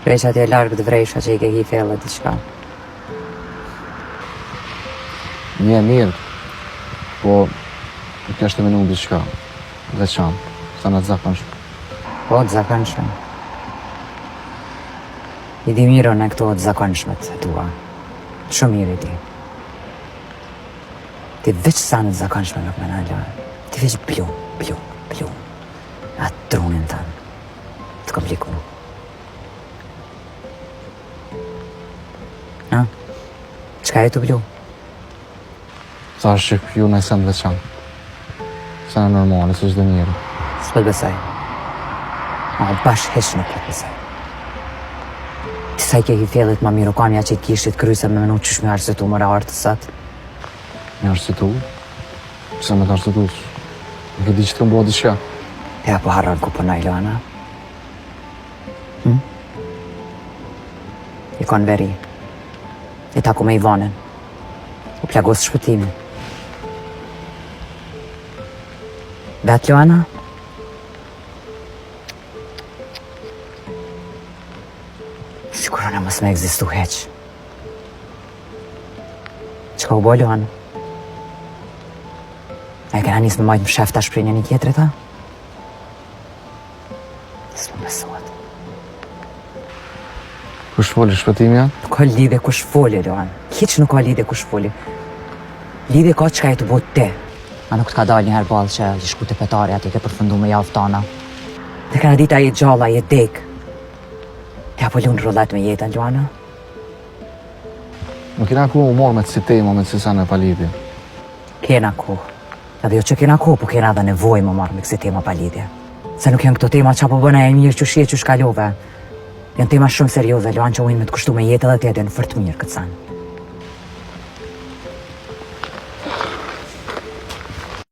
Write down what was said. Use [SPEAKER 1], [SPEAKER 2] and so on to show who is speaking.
[SPEAKER 1] Prej që atje largë të vrejshka që i ke hi fellë diçka.
[SPEAKER 2] Mirë, po kjo është të menu diçka, veçantë, sa në të zakonshme.
[SPEAKER 1] Po, të zakonshme. I di mirë në këto të zakonshmet e tua. Shumë mirë i di. Ti veç sa në të zakonshme nuk me në lojë. Ti veç blu. Atë trunin tënë. Të kompliku. Ha? Qka e të blu?
[SPEAKER 2] Sa është që ju në sen veçantë. Sa në normale, së çdo njeri.
[SPEAKER 1] S'pët besaj. Ma bash hesh nuk pët besaj. Ti sa i ke hi fjellit ma miru kamja që i kishtit kryse me menu qysh me arsitu mëra artësat.
[SPEAKER 2] Me arsitu? Pse me të arsitu? Nuk e di që të këmë bëha diçka.
[SPEAKER 1] Ja po harron ku punoj, Luana. I kon veri. I taku me Ivanin. U plagos shpëtimi. Vet, Luana? Sigurona mos me egzistu heq. Qka u bo, Luana? A e kena njës me majtë më shef tash prej një tjetëri ta? S'më besuat.
[SPEAKER 2] Kush foli shpëtimi janë?
[SPEAKER 1] Nuk ka lidhe kush foli, Luan. Hiq nuk ka lidhe kush foli. Lidhe ka qka e të bot te. A nuk t'ka dal njëherë balë që i shku të petari ati ke përfundu me javë tana. Dhe kena dita je gjalla, je dek. Ja po lunë rullet me jetën, Luana.
[SPEAKER 2] Nuk kena ku u morë me të si tema, me të si sa në palidhje.
[SPEAKER 1] Kena ku. Edhe jo që kena ku, po kena dhe nevoj më marrë me kësi tema palidhje. Se nuk janë këto tema qa po bëna e mirë që shie që shkalove. Janë tema shumë serioze, Luan, që ujnë me të kushtu me jetë edhe të jetë në fort mirë këtë sanë.